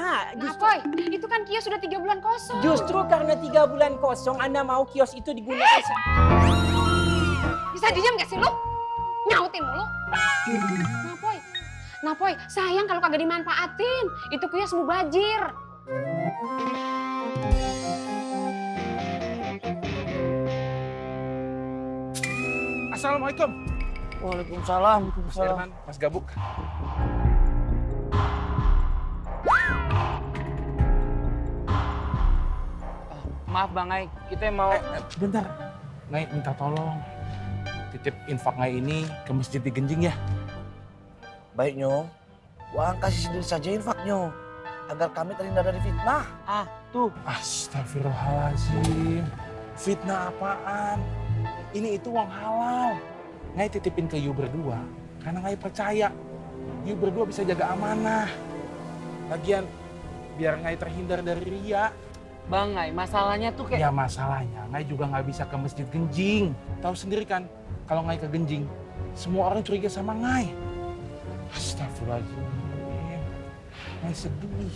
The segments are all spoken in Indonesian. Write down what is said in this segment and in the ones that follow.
Enggak, Nah, Poy, itu kan kios sudah 3 bulan kosong. justru karena 3 bulan kosong Anda mau kios itu digunakan. Bisa diam gak sih lu? Nyautin mulu. Nah, Poy, sayang kalau kagak dimanfaatin. Itu kios mubazir. Assalamualaikum. Waalaikumsalam. Mas Herman, Mas Gabuk. Maaf Bang Ai, kita mau... Bentar. Ngai minta tolong. Titip infak Ngai ini ke masjid di Genjing ya. Baik Nyo, Wang kasih sendiri saja infaknya agar kami terhindar dari fitnah. Tuh. Astagfirullahaladzim. Fitnah apaan? Ini itu uang halal. Ngai titipin ke you berdua karena Ngai percaya you berdua bisa jaga amanah. Lagian biar Ngai terhindar dari ria. Bang Ai, masalahnya tuh kayak... Ya masalahnya Ngai juga nggak bisa ke masjid Genjing. Tahu sendiri kan kalau Ngai ke Genjing semua orang curiga sama Ngai. Astagfirullahaladzim. Ngai sedih.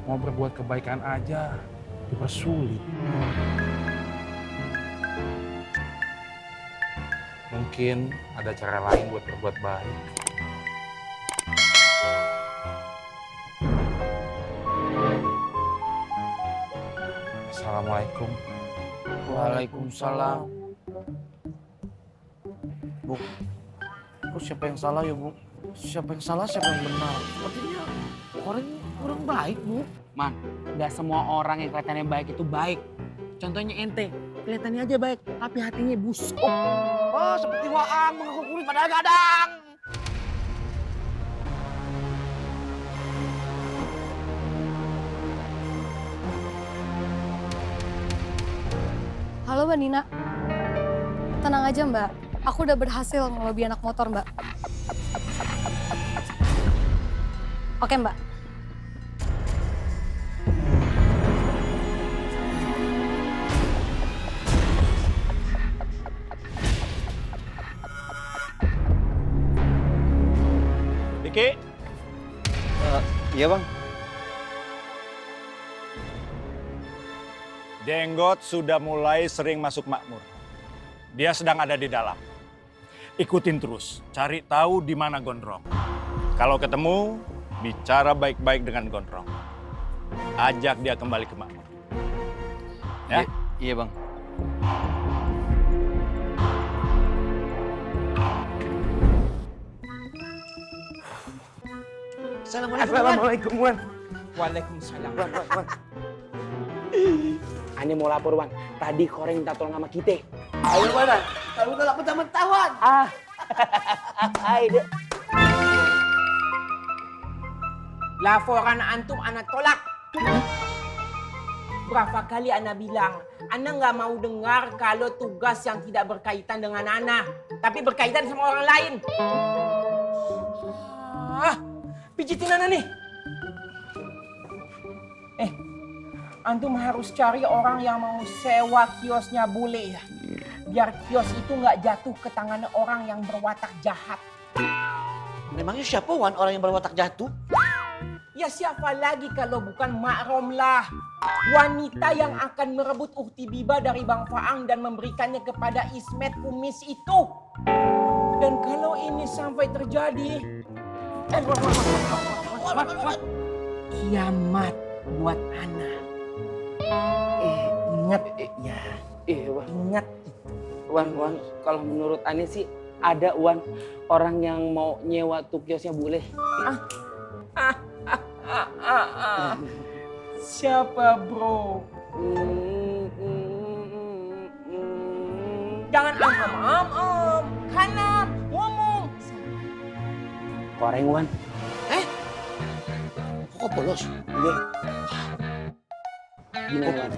Mau berbuat kebaikan aja dipersulit. Mungkin ada cara lain buat berbuat baik. Assalamualaikum. Waalaikumsalam. Bu, kok siapa yang salah ya Bu? Siapa yang salah, siapa yang benar? Sepertinya orang kurang baik Bu. Man, gak semua orang yang kelihatannya baik itu baik. Contohnya ente, kelihatannya aja baik, tapi hatinya busuk. Oh, seperti Waang mengaku kulit padahal gadang. Halo Mbak Nina. Tenang aja Mbak, aku udah berhasil ngelobi anak motor Mbak. Oke Mbak. Diki? Iya bang. Jenggot sudah mulai sering masuk makmur. Dia sedang ada di dalam. Ikutin terus, cari tahu di mana Gondrong. Kalau ketemu, bicara baik-baik dengan Gondrong. Ajak dia kembali ke makmur. Ya? Iya bang. Assalamualaikum Wan. Waalaikumsalam. Wan. Ane mau lapor Wan, tadi Koreng minta tolong sama kita. Ayo mana? Kalau udah lapor sama tawan. Ayo. Laporan antum anak tolak. Berapa kali Ana bilang, Ana nggak mau dengar kalau tugas yang tidak berkaitan dengan Ana, tapi berkaitan sama orang lain. Pijitin Ana nih. Antum harus cari orang yang mau sewa kiosnya bule ya. Biar kios itu nggak jatuh ke tangan orang yang berwatak jahat. Memangnya siapa Wan orang yang berwatak jatuh? Ya siapa lagi kalau bukan Mak Romlah. Wanita yang akan merebut ukti Biba dari Bang Faang dan memberikannya kepada Ismet Kumis itu. Dan kalau ini sampai terjadi... kiamat buat Ana. Ingat ya. Wan. Ingat. Wan, kalau menurut Ane sih ada Wan orang yang mau nyewa tuh kiosnya boleh. Siapa bro? Jangan am. Kanam, ngomong. Koreng Wan. Kok polos? Iya. Gimana Wan?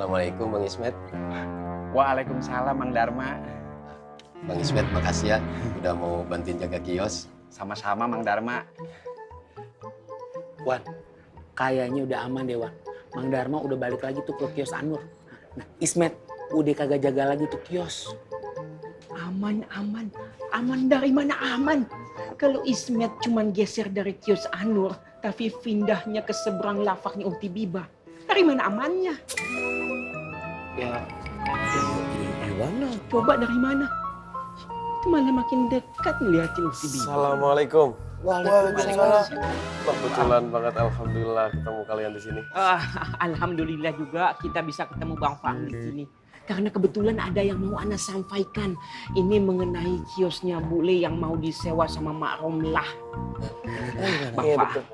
Assalamualaikum Bang Ismet. Waalaikumsalam Mang Dharma. Bang Ismet, makasih ya udah mau bantuin jaga kios. Sama-sama Mang Dharma. Wan, kayaknya udah aman deh Wan. Mang Dharma udah balik lagi tuh ke kios Anur. Nah, Ismet udah kagak jaga lagi tuh kios. Aman, aman. Aman dari mana aman? Kalau Ismet cuman geser dari kios Anur, tapi pindahnya ke seberang lafaknya Ukti Biba. Dari mana amannya? Ya, Gimana? Coba dari mana? Itu malah makin dekat ngeliatin Ukti Biba. Assalamualaikum. Waalaikumsalam. Kebetulan banget, alhamdulillah ketemu kalian di sini. Alhamdulillah juga kita bisa ketemu Bang Faang di sini. Karena kebetulan ada yang mau Ana sampaikan. Ini mengenai kiosnya Bule yang mau disewa sama Mak Romlah. Bang Faang,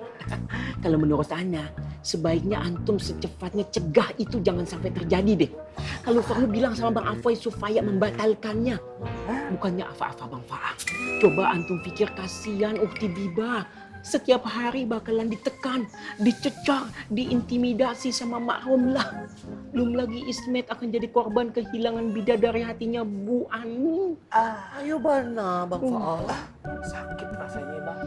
kalau menurut Ana, sebaiknya antum secepatnya cegah itu jangan sampai terjadi deh. Kalau perlu bilang sama Bang Afoy supaya membatalkannya. Bukannya apa-apa Bang Faang. Coba antum pikir kasihan Ukti Biba. Setiap hari bakalan ditekan, dicecar, diintimidasi sama Mak Romlah. Belum lagi Ismet akan jadi korban kehilangan bidadari hatinya Bu Ani. Ayo Bana, Bang Faang. sakit rasanya Bang.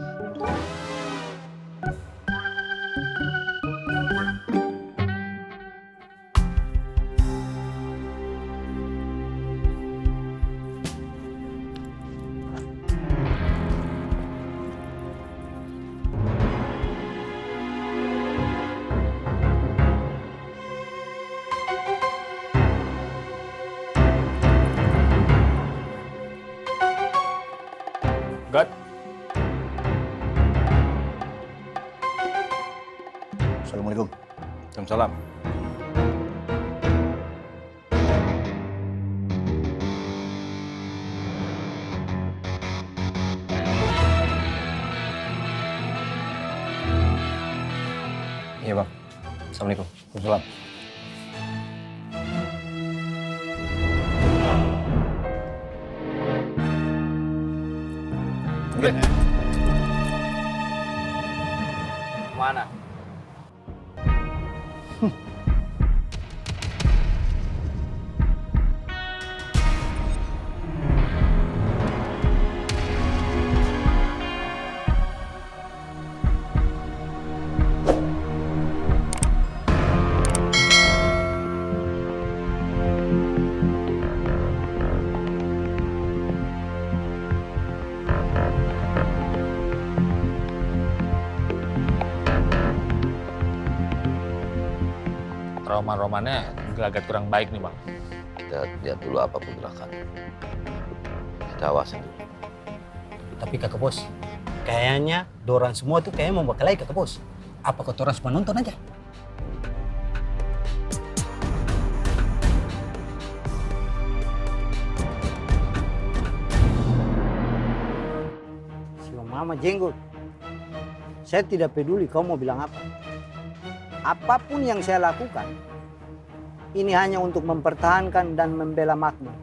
God. Assalamualaikum. Waalaikumsalam. Iya bang. Assalamualaikum. Waalaikumsalam. Mana? Roman-romannya gelagat kurang baik nih bang. Kita lihat dulu apa pergerakan. Kita awasin dulu. Tapi kakak bos, kayaknya dorang semua tuh kayaknya mau bakal lagi kakak bos. Apa kotoran semua nonton aja? Mama jenggot. Saya tidak peduli kau mau bilang apa. Apapun yang saya lakukan, ini hanya untuk mempertahankan dan membela makmur.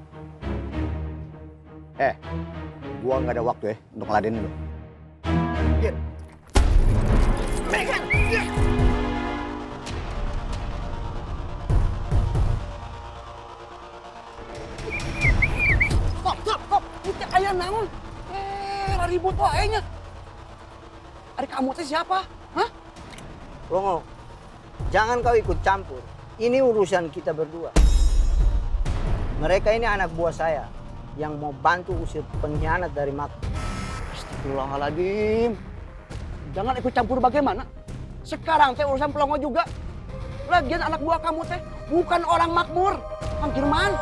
Gua nggak ada waktu ya untuk ngeladenin lo. Stop. Ini ayah nangun. Ribut wae-nya. Adik kamu teh siapa? Hah? Longo, jangan kau ikut campur. Ini urusan kita berdua. Mereka ini anak buah saya yang mau bantu usir pengkhianat dari makmur. Astagfirullahaladzim. Jangan ikut campur bagaimana? Sekarang teh urusan Pelongo juga. Lagian anak buah kamu teh bukan orang makmur. Kang Firman.